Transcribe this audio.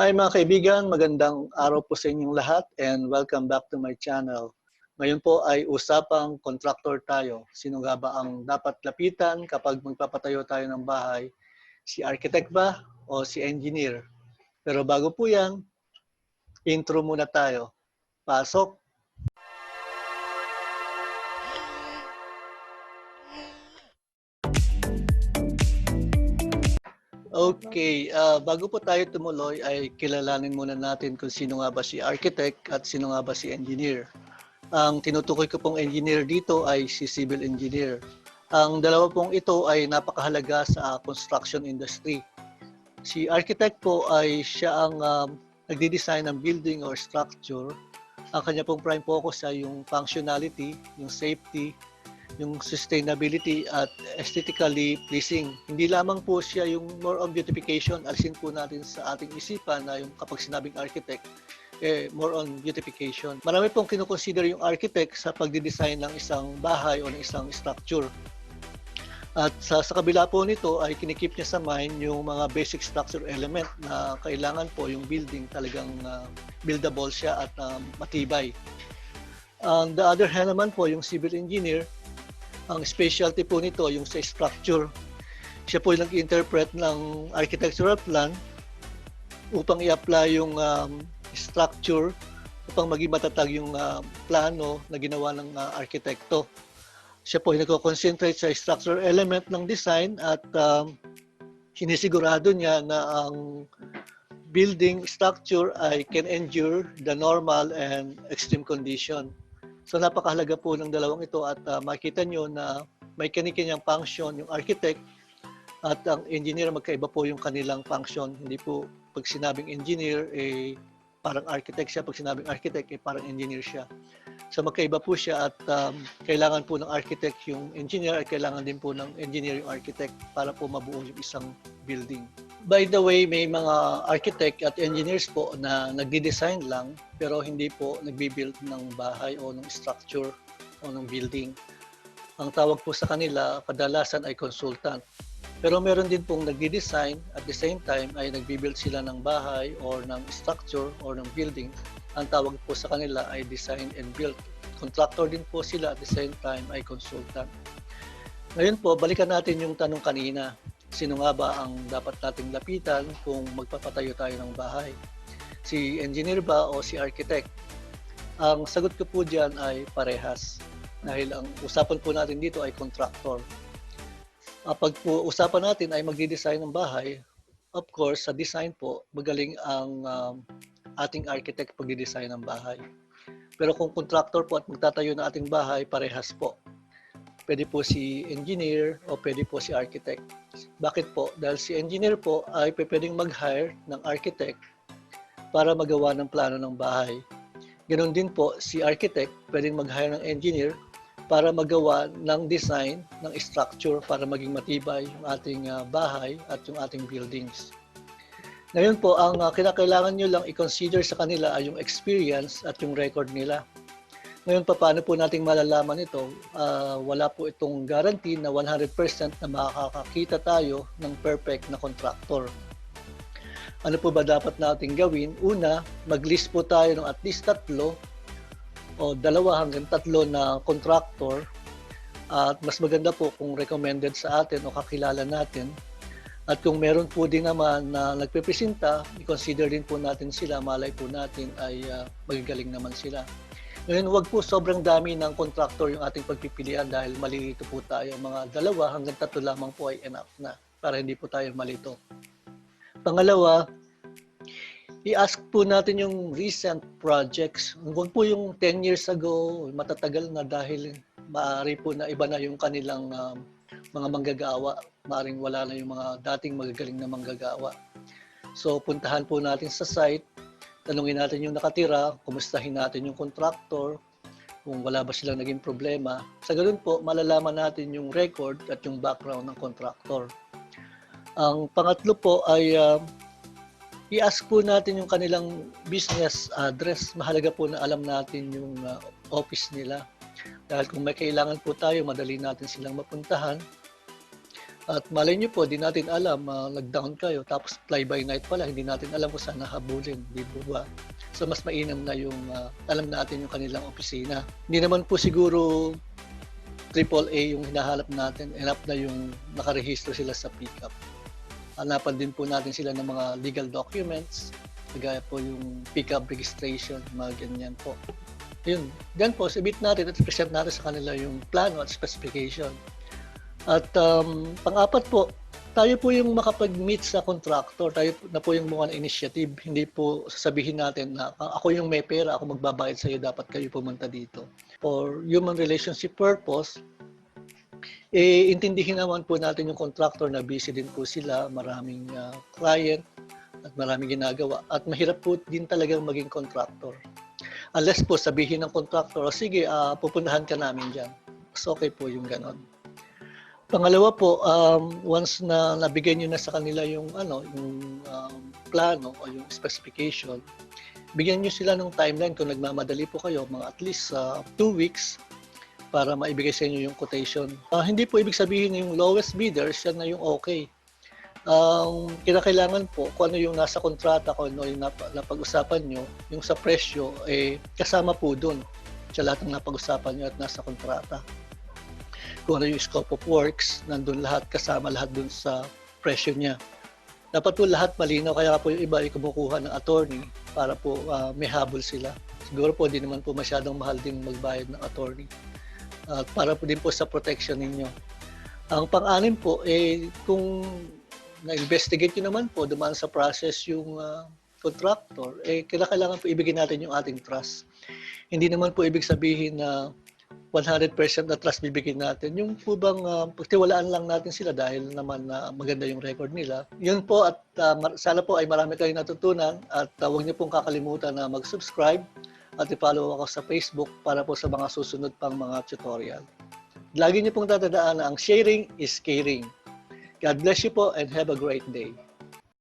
Hi mga kaibigan, magandang araw po sa inyong lahat and welcome back to my channel. Ngayon po ay usapang contractor tayo. Sino nga ba ang dapat lapitan kapag magpapatayo tayo ng bahay? Si architect ba o si engineer? Pero bago po yan, intro muna tayo. Pasok! Okay, bago po tayo tumuloy ay kilalanin muna natin kung sino nga ba si architect at sino nga ba si engineer. Ang tinutukoy ko pong engineer dito ay si civil engineer. Ang dalawa pong ito ay napakahalaga sa construction industry. Si architect po ay siya ang nagdi-design ng building or structure. Ang kanya pong prime focus ay yung functionality, yung safety, yung sustainability at aesthetically pleasing. Hindi lamang po siya yung more on beautification, alisin po natin sa ating isipan na yung kapag sinabing architect, more on beautification. Marami pong kinukonsider yung architect sa pagdidesign ng isang bahay o ng isang structure. At sa kabila po nito ay kinikip niya sa mind yung mga basic structure element na kailangan po yung building talagang buildable siya at matibay. On the other hand naman po, yung civil engineer, ang specialty po nito yung sa structure. Siya po yung nag-interpret ng architectural plan upang i-apply yung structure upang maging matatag yung plano na ginawa ng arkitekto. Siya po yung nagko-concentrate sa structural element ng design at sinisigurado niya na ang building structure ay can endure the normal and extreme condition. So napakahalaga po ng dalawang ito at makita nyo na may kanya-kanyang function yung architect at ang engineer, magkaiba po yung kanilang function. Hindi po pag sinabing engineer, parang architect siya. Pag sinabing architect, parang engineer siya. So magkaiba po siya at kailangan po ng architect yung engineer at kailangan din po ng engineer yung architect para po mabuo yung isang building. By the way, may mga architect at engineers po na nagdi-design lang pero hindi po nagbi-build ng bahay o ng structure o ng building. Ang tawag po sa kanila kadalasan ay consultant. Pero meron din pong nagdi-design at the same time ay nagbi-build sila ng bahay or ng structure or ng building. Ang tawag po sa kanila ay design and build. Contractor din po sila at the same time ay consultant. Ngayon po, balikan natin yung tanong kanina. Sino nga ba ang dapat nating lapitan kung magpapatayo tayo ng bahay? Si engineer ba o si architect? Ang sagot ko po dyan ay parehas. Dahil ang usapan po natin dito ay contractor. Pag po usapan natin ay magdi-design ng bahay, of course, sa design po, magaling ang ating architect pagdi-design ng bahay. Pero kung contractor po at magtatayo ng ating bahay, parehas po. Pwede po si engineer o pwede po si architect. Bakit po? Dahil si engineer po ay pwedeng mag-hire ng architect para magawa ng plano ng bahay. Ganon din po si architect pwedeng mag-hire ng engineer para magawa ng design ng structure para maging matibay yung ating bahay at yung ating buildings. Ngayon po, ang kinakailangan nyo lang i-consider sa kanila ay yung experience at yung record nila. Ngayon, paano po nating malalaman ito? Wala po itong guarantee na 100% na makakakita tayo ng perfect na contractor. Ano po ba dapat nating gawin? Una, mag-list po tayo ng at least 3 o 2 hanggang 3 na contractor. At mas maganda po kung recommended sa atin o kakilala natin. At kung meron po din naman na nagpipresenta, i-consider din po natin sila, malay po natin ay magagaling naman sila. Ngayon, wag po sobrang dami ng contractor yung ating pagpipilian dahil malilito po tayo. Mga 2 hanggang 3 lamang po ay enough na para hindi po tayo malito. Pangalawa, i-ask po natin yung recent projects. Huwag po yung 10 years ago, matatagal na dahil maaari po na iba na yung kanilang mga manggagawa. Maaring wala na yung mga dating magagaling na manggagawa. So, puntahan po natin sa site. Tanungin natin yung nakatira, kumustahin natin yung contractor, kung wala ba silang naging problema. Sa ganun po, malalaman natin yung record at yung background ng contractor. Ang pangatlo po ay i-ask po natin yung kanilang business address. Mahalaga po na alam natin yung office nila. Dahil kung may kailangan po tayo, madali natin silang mapuntahan. At malay nyo po, di natin alam, nag-down kayo, tapos fly by night pala, hindi natin alam kung saan nahabulin, di po ba? So mas mainam na yung alam natin yung kanilang opisina. Hindi naman po siguro AAA yung hinahanap natin, enough na yung nakarehistro sila sa pickup. Hanapan din po natin sila ng mga legal documents, kagaya po yung pickup registration, mga ganyan po. Yun, then po, submit natin at present natin sa kanila yung plano at specification. At pang-apat po, tayo po yung makapag-meet sa contractor, tayo na po yung mga initiative. Hindi po sasabihin natin na ako yung may pera, ako magbabayad sa iyo, dapat kayo pumunta dito. For human relationship purpose, intindihin naman po natin yung contractor na busy din po sila, maraming client at maraming ginagawa. At mahirap po din talagang maging contractor. Unless po sabihin ng contractor, sige, pupuntahan ka namin dyan. So okay po yung ganon. Pangalawa po, once na nabigay niyo na sa kanila yung plano o yung specification, bigyan niyo sila ng timeline kung nagmamadali po kayo, mga at least 2 weeks para maibigay sa inyo yung quotation. Hindi po ibig sabihin yung lowest bidder, siya na yung okay. Kinakailangan po kung ano yung nasa kontrata, kung ano yung napag-usapan nyo, yung sa presyo, kasama po dun sa lahat ng napag-usapan nyo at nasa kontrata. Kung ano yung scope of works, nandun lahat, kasama lahat dun sa presyo niya. Dapat po lahat malinaw, kaya po yung iba ay kumukuha ng attorney para po may habol sila. Siguro po di naman po masyadong mahal din magbayad ng attorney. Para po din po sa protection ninyo. Ang pang-anim po, kung na-investigate nyo naman po, dumaan sa process yung contractor, kailangan po ibigay natin yung ating trust. Hindi naman po ibig sabihin na 100% na trust bibigyan natin. Yung po bang pagtiwalaan lang natin sila dahil naman maganda yung record nila. Yun po at sana po ay marami kayong natutunan at huwag niyo pong kakalimutan na mag-subscribe at i-follow ako sa Facebook para po sa mga susunod pang mga tutorial. Lagi niyo pong tatandaan na ang sharing is caring. God bless you po and have a great day.